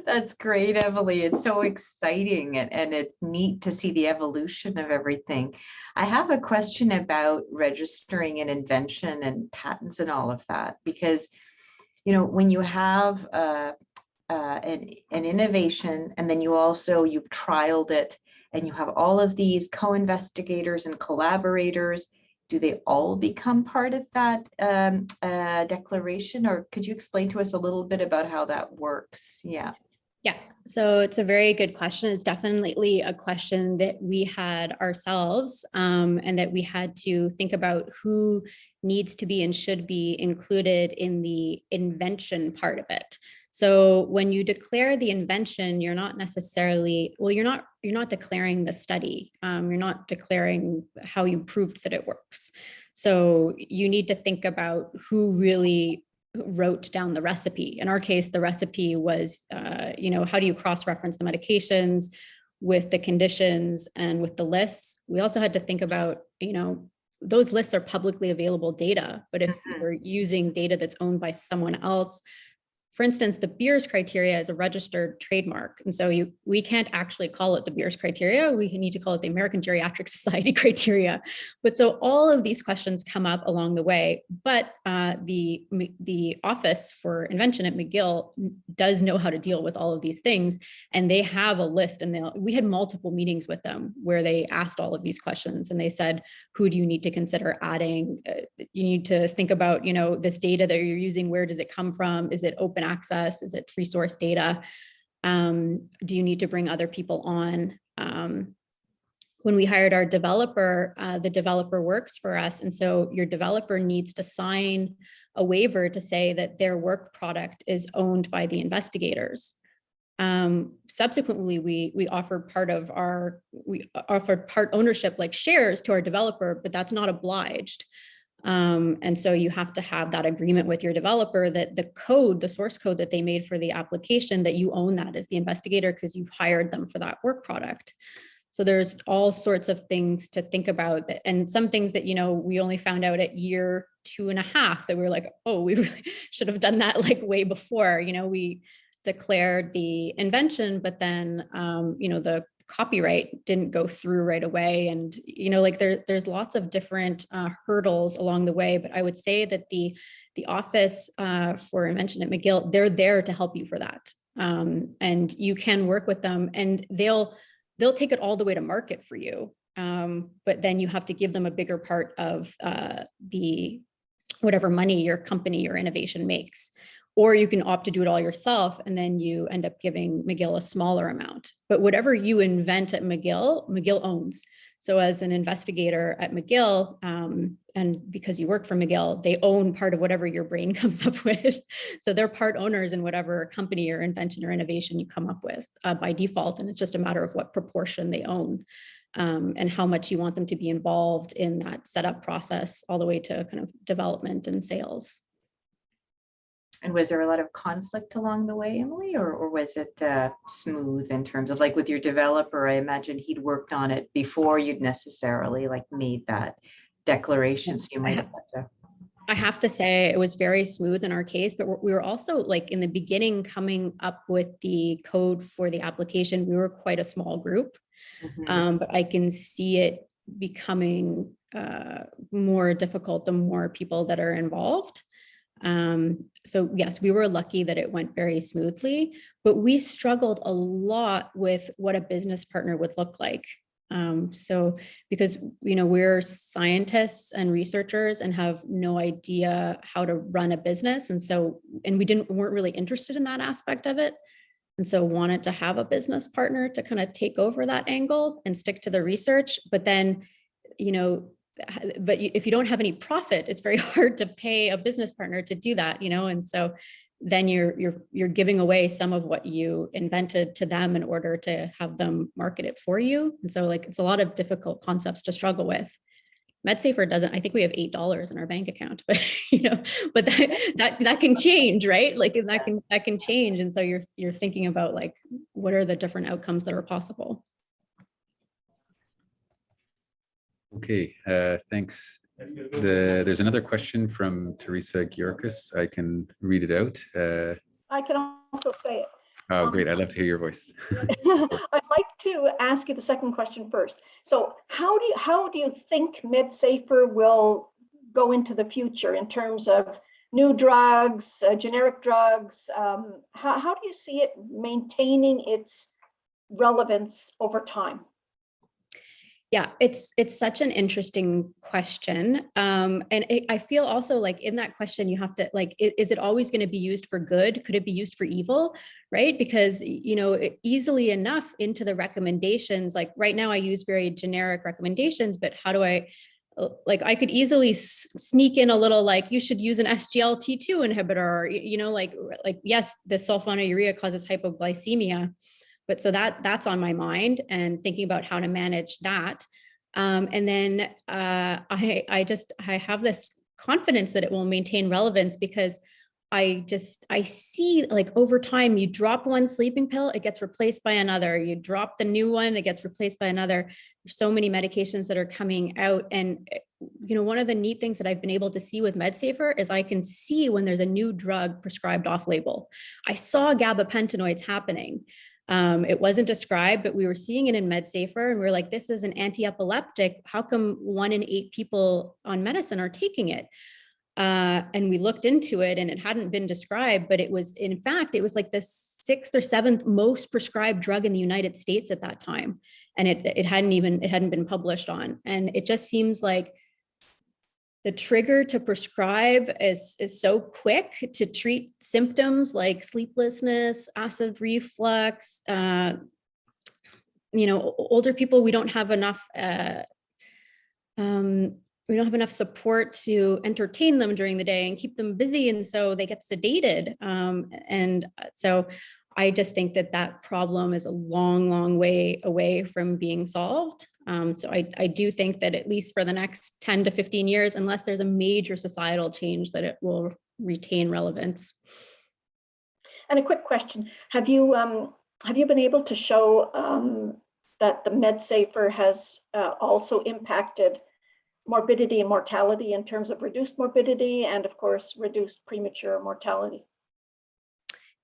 That's great, Emily. It's so exciting and it's neat to see the evolution of everything. I have a question about registering an invention and patents and all of that, because, when you have an innovation and then you've trialed it and you have all of these co-investigators and collaborators, do they all become part of that declaration? Or could you explain to us a little bit about how that works? Yeah.
Yeah, so it's a very good question. It's definitely a question that we had ourselves and that we had to think about who needs to be and should be included in the invention part of it. So when you declare the invention, you're not necessarily, you're not declaring the study. You're not declaring how you proved that it works. So you need to think about who really wrote down the recipe. In our case, the recipe was, how do you cross-reference the medications with the conditions and with the lists? We also had to think about, those lists are publicly available data, but if you're using data that's owned by someone else, for instance, the Beers criteria is a registered trademark. And so we can't actually call it the Beers criteria. We need to call it the American Geriatric Society criteria. But so all of these questions come up along the way. But the Office for Invention at McGill does know how to deal with all of these things. And they have a list. And we had multiple meetings with them where they asked all of these questions. And they said, who do you need to consider adding? You need to think about, this data that you're using, where does it come from? Is it open access? Is it free source data? Do you need to bring other people on? When we hired our developer, the developer works for us. And so your developer needs to sign a waiver to say that their work product is owned by the investigators. Subsequently, we offered part ownership, like shares, to our developer, but that's not obliged. And so you have to have that agreement with your developer that the source code that they made for the application, that you own that as the investigator because you've hired them for that work product. So there's all sorts of things to think about, and some things that, we only found out at year 2.5 that we were like, oh, we really should have done that like way before. We declared the invention, but then, the copyright didn't go through right away. And, there's lots of different hurdles along the way. But I would say that the Office for Invention at McGill, they're there to help you for that. And you can work with them, and they'll take it all the way to market for you. But then you have to give them a bigger part of the whatever money your company or innovation makes. Or you can opt to do it all yourself, and then you end up giving McGill a smaller amount. But whatever you invent at McGill owns. So as an investigator at McGill, and because you work for McGill, they own part of whatever your brain comes up with. So they're part owners in whatever company or invention or innovation you come up with by default. And it's just a matter of what proportion they own, and how much you want them to be involved in that setup process all the way to kind of development and sales.
And was there a lot of conflict along the way, Emily, or was it smooth in terms of, like, with your developer? I imagine he'd worked on it before you'd necessarily like made that declaration. So you might have had to.
I have to say it was very smooth in our case, but we were also, like, in the beginning coming up with the code for the application, we were quite a small group. But I can see it becoming more difficult the more people that are involved. So yes, we were lucky that it went very smoothly, but we struggled a lot with what a business partner would look like. So because, we're scientists and researchers and have no idea how to run a business. And we weren't really interested in that aspect of it. And so wanted to have a business partner to kind of take over that angle and stick to the research. But then, but if you don't have any profit, it's very hard to pay a business partner to do that, and so then you're giving away some of what you invented to them in order to have them market it for you. And so, like, it's a lot of difficult concepts to struggle with. MedSafer doesn't. I think we have $8 in our bank account, but but that can change, right? Like that can change. And so you're thinking about, like, what are the different outcomes that are possible.
Okay, thanks. There's another question from Teresa Giorgis. I can read it out.
I can also say it.
Oh, great. I'd love to hear your voice.
I'd like to ask you the second question first. So how do you think MedSafer will go into the future in terms of new drugs, generic drugs? How do you see it maintaining its relevance over time?
Yeah, it's such an interesting question. And I feel also like in that question, you have to, like, is it always going to be used for good? Could it be used for evil? Right? Because, easily enough into the recommendations, like right now I use very generic recommendations, but how do I could easily sneak in a little, like, you should use an SGLT2 inhibitor, like, yes, the sulfonylurea causes hypoglycemia. But so that's on my mind and thinking about how to manage that. And then I have this confidence that it will maintain relevance because I see, like, over time, you drop one sleeping pill, it gets replaced by another. You drop the new one, it gets replaced by another. There's so many medications that are coming out. And, one of the neat things that I've been able to see with MedSafer is I can see when there's a new drug prescribed off label. I saw gabapentinoids happening. It wasn't described, but we were seeing it in MedSafer, and we we're like, this is an anti-epileptic. How come 1 in 8 people on medicine are taking it? And we looked into it, and it hadn't been described, but it was, in fact, it was like the 6th or 7th most prescribed drug in the United States at that time. And it hadn't been published on. And it just seems like the trigger to prescribe is so quick to treat symptoms like sleeplessness, acid reflux. Older people, we don't have enough support to entertain them during the day and keep them busy, and so they get sedated. And so I just think that problem is a long way away from being solved. So I do think that at least for the next 10 to 15 years, unless there's a major societal change, that it will retain relevance.
And a quick question: have you been able to show that the MedSafer has also impacted morbidity and mortality in terms of reduced morbidity and, of course, reduced premature mortality?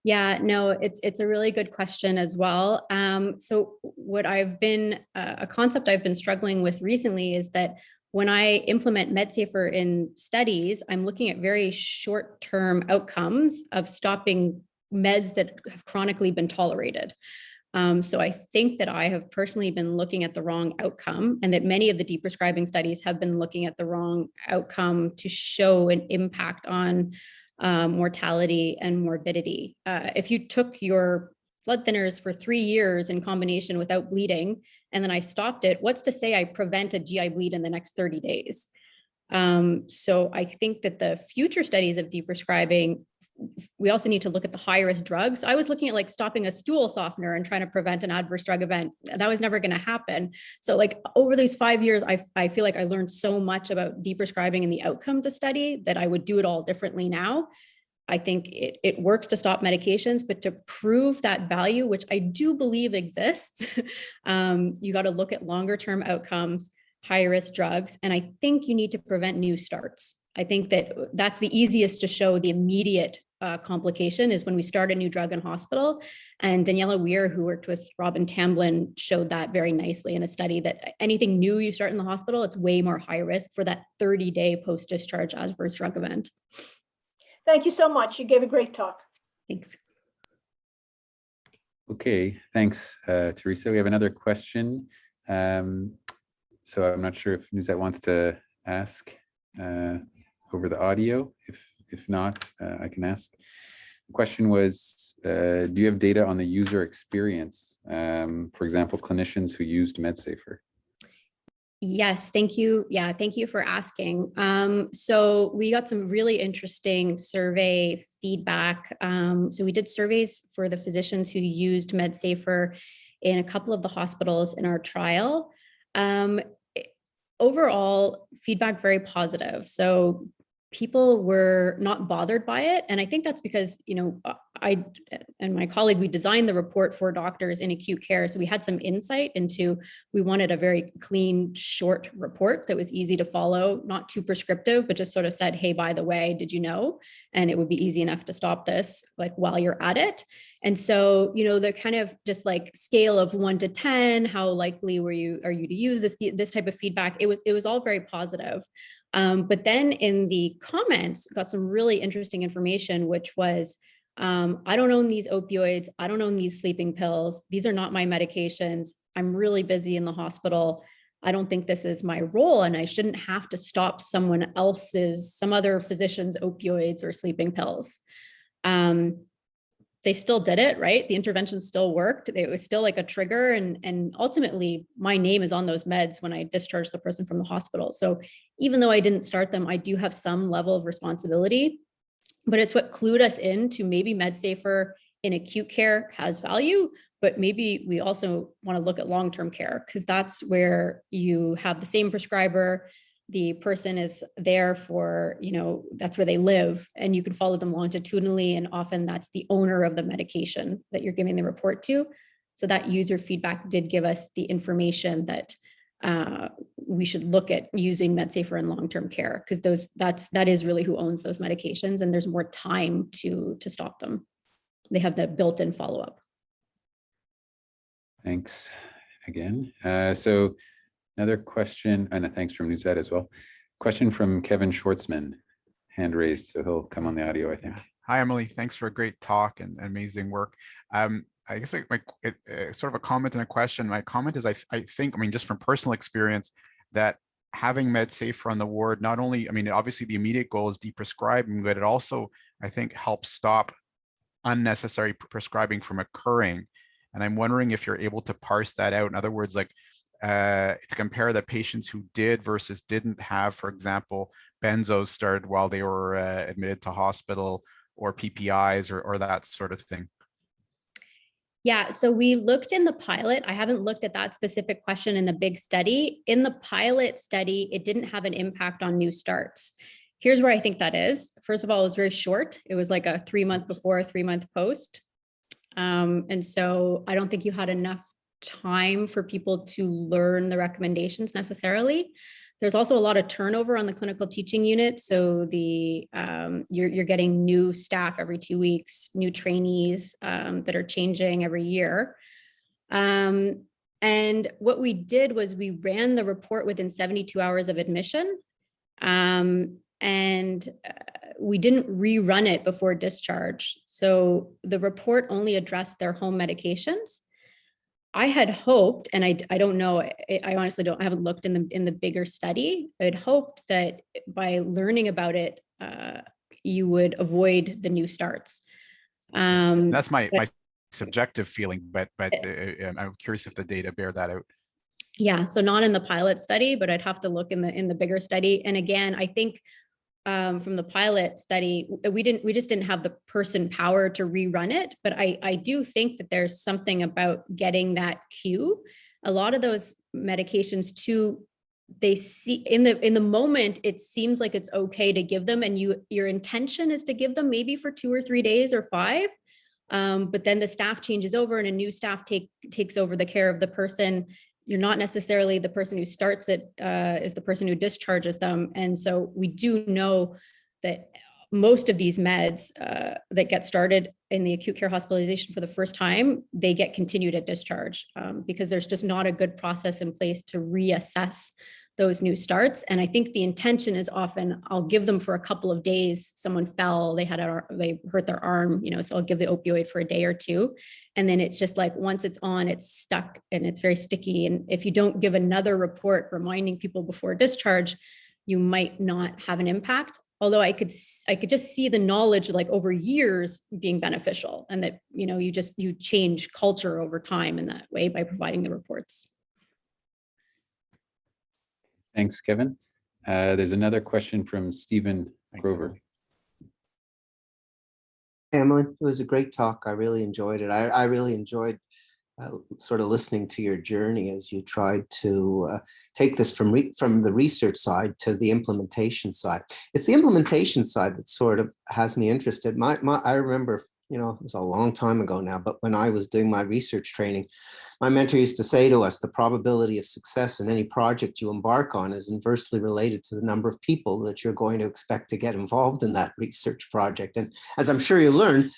Yeah, no, it's a really good question as well. So what a concept I've been struggling with recently is that when I implement MedSafer in studies, I'm looking at very short-term outcomes of stopping meds that have chronically been tolerated. So I think that I have personally been looking at the wrong outcome, and that many of the deprescribing studies have been looking at the wrong outcome to show an impact on mortality and morbidity. If you took your blood thinners for 3 years in combination without bleeding, and then I stopped it, what's to say I prevent a GI bleed in the next 30 days? So I think that the future studies of deprescribing, we also need to look at the high-risk drugs. I was looking at like stopping a stool softener and trying to prevent an adverse drug event. That was never going to happen. So like over these 5 years, I feel like I learned so much about deprescribing and the outcome to study that I would do it all differently now. I think it works to stop medications, but to prove that value, which I do believe exists, you got to look at longer-term outcomes, high-risk drugs, and I think you need to prevent new starts. I think that's the easiest to show the immediate complication is when we start a new drug in hospital. And Daniela Weir, who worked with Robin Tamblyn, showed that very nicely in a study that anything new you start in the hospital, it's way more high risk for that 30-day post-discharge adverse drug event.
Thank you so much. You gave a great talk.
Thanks.
Okay, thanks, Teresa. We have another question. So I'm not sure if Nuzette wants to ask over the audio. If not, I can ask. The question was, do you have data on the user experience? For example, clinicians who used MedSafer?
Yes, thank you. Yeah, thank you for asking. So we got some really interesting survey feedback. So we did surveys for the physicians who used MedSafer in a couple of the hospitals in our trial. Overall, feedback very positive. So people were not bothered by it. And I think that's because, I and my colleague, we designed the report for doctors in acute care. So we had some insight into, we wanted a very clean, short report that was easy to follow, not too prescriptive, but just sort of said, hey, by the way, did you know? And it would be easy enough to stop this like while you're at it. And so, the kind of just like scale of 1 to 10, how likely are you to use this type of feedback? It was all very positive. But then in the comments, got some really interesting information, which was, I don't own these opioids. I don't own these sleeping pills. These are not my medications. I'm really busy in the hospital. I don't think this is my role, and I shouldn't have to stop some other physician's opioids or sleeping pills. They still did it, right? The intervention still worked. It was still like a trigger. And ultimately, my name is on those meds when I discharge the person from the hospital. So even though I didn't start them, I do have some level of responsibility. But it's what clued us into maybe MedSafer in acute care has value, but maybe we also want to look at long-term care, because that's where you have the same prescriber. The person is there for, that's where they live, and you can follow them longitudinally. And often that's the owner of the medication that you're giving the report to. So that user feedback did give us the information that we should look at using MedSafer in long-term care, because that is really who owns those medications, and there's more time to stop them. They have the built-in follow-up.
Thanks again. So another question, and thanks from Nuzette as well. Question from Kevin Schwartzman, hand raised, so he'll come on the audio, I think.
Hi, Emily. Thanks for a great talk and amazing work. I guess sort of a comment and a question. My comment is, I think, just from personal experience, that having MedSafer on the ward, not only, I mean, obviously the immediate goal is deprescribing, but it also, I think, helps stop unnecessary prescribing from occurring. And I'm wondering if you're able to parse that out. In other words, like to compare the patients who did versus didn't have, for example, benzos started while they were admitted to hospital, or PPIs, or that sort of thing.
Yeah, so we looked in the pilot. I haven't looked at that specific question in the big study. In the pilot study, it didn't have an impact on new starts. Here's where I think that is. First of all, it was very short. It was like a 3-month before, 3-month post. And so I don't think you had enough time for people to learn the recommendations necessarily. There's also a lot of turnover on the clinical teaching unit. So the you're getting new staff every 2 weeks, new trainees that are changing every year. And what we did was we ran the report within 72 hours of admission. And we didn't rerun it before discharge. So the report only addressed their home medications. I had hoped, and I don't know, I honestly I haven't looked in the bigger study. I had hoped that by learning about it, you would avoid the new starts.
That's my subjective feeling, but I'm curious if the data bear that out.
Yeah, so not in the pilot study, but I'd have to look in the bigger study. And again, I think from the pilot study, we just didn't have the person power to rerun it. But I do think that there's something about getting that cue. A lot of those medications too, they see in the moment, it seems like it's okay to give them, and your intention is to give them maybe for 2 or 3 days or 5. But then the staff changes over and a new staff takes over the care of the person. You're not necessarily the person who starts it, is the person who discharges them. And so we do know that most of these meds that get started in the acute care hospitalization for the first time, they get continued at discharge because there's just not a good process in place to reassess those new starts. And I think the intention is often I'll give them for a couple of days. Someone fell, they hurt their arm, so I'll give the opioid for a day or 2. And then it's just like, once it's on, it's stuck and it's very sticky. And if you don't give another report reminding people before discharge, you might not have an impact. Although I could just see the knowledge like over years being beneficial, and that, you change culture over time in that way by providing the reports.
Thanks, Kevin. There's another question from Stephen Grover.
Emily, it was a great talk. I really enjoyed it. I really enjoyed sort of listening to your journey as you tried to take this from the research side to the implementation side. It's the implementation side that sort of has me interested. I remember, it was a long time ago now, but when I was doing my research training, my mentor used to say to us, the probability of success in any project you embark on is inversely related to the number of people that you're going to expect to get involved in that research project. And as I'm sure you learned,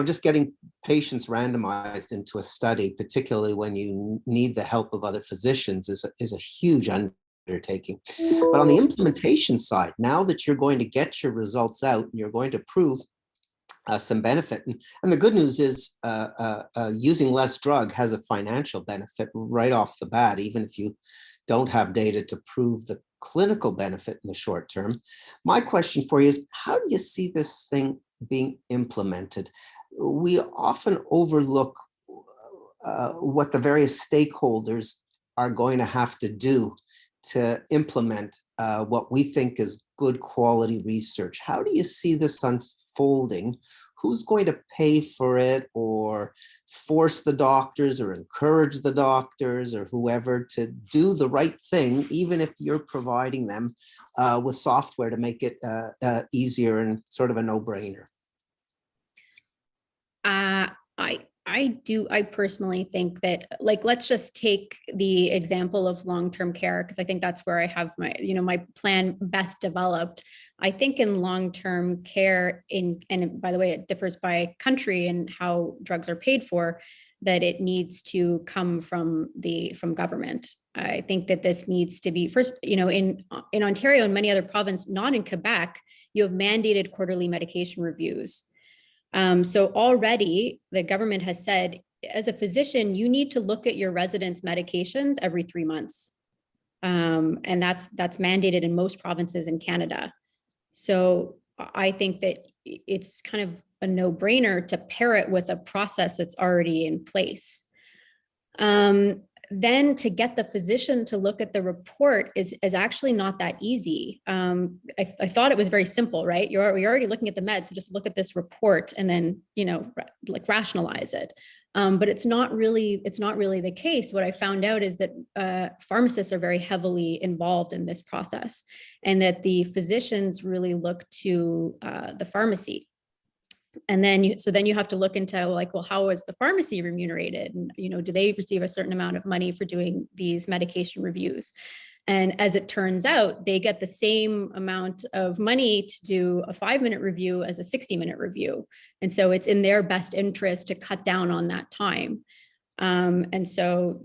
just getting patients randomized into a study, particularly when you need the help of other physicians, is a huge undertaking. But on the implementation side, now that you're going to get your results out and you're going to prove some benefit. And the good news is using less drug has a financial benefit right off the bat, even if you don't have data to prove the clinical benefit in the short term. My question for you is, how do you see this thing being implemented? We often overlook what the various stakeholders are going to have to do to implement what we think is good quality research. How do you see this unfolding? Who's going to pay for it, or force the doctors or encourage the doctors or whoever to do the right thing, even if you're providing them with software to make it easier and sort of a no-brainer?
I personally think that, let's just take the example of long-term care, because I think that's where I have my plan best developed. I think in long-term care, and by the way, it differs by country and how drugs are paid for, that it needs to come from government. I think that this needs to be first, in Ontario and many other provinces, not in Quebec, you have mandated quarterly medication reviews. So already the government has said, as a physician, you need to look at your residents' medications every 3 months. And that's mandated in most provinces in Canada. So I think that it's kind of a no-brainer to pair it with a process that's already in place. Then to get the physician to look at the report is actually not that easy. I thought it was very simple, right? You're already looking at the meds, so just look at this report and then, like rationalize it. But it's not really the case. What I found out is that pharmacists are very heavily involved in this process, and that the physicians really look to the pharmacy. And then you have to look into like, well, how is the pharmacy remunerated? And, do they receive a certain amount of money for doing these medication reviews? And as it turns out, they get the same amount of money to do a 5-minute review as a 60-minute review. And so it's in their best interest to cut down on that time. And so,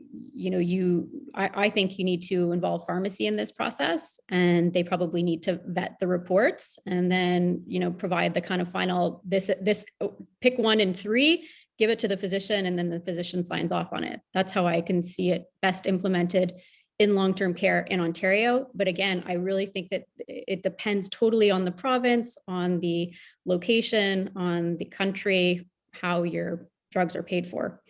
I think you need to involve pharmacy in this process, and they probably need to vet the reports and then, provide the kind of final, this pick 1 and 3, give it to the physician, and then the physician signs off on it. That's how I can see it best implemented in long-term care in Ontario. But again, I really think that it depends totally on the province, on the location, on the country, how your drugs are paid for.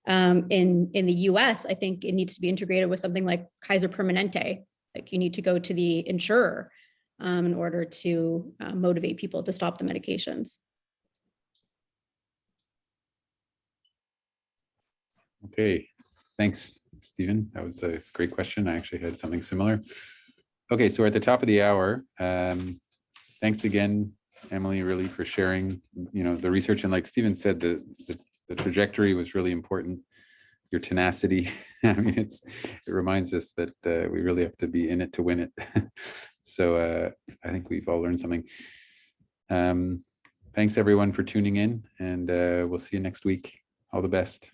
In the US, I think it needs to be integrated with something like Kaiser Permanente. Like you need to go to the insurer in order to motivate people to stop the medications.
Okay, thanks, Stephen. That was a great question. I actually had something similar. Okay, so we're at the top of the hour. Thanks again, Emily, really for sharing, the research. And like Stephen said, the trajectory was really important. Your tenacity. I mean, it reminds us that we really have to be in it to win it. So I think we've all learned something. Thanks everyone for tuning in, and we'll see you next week. All the best.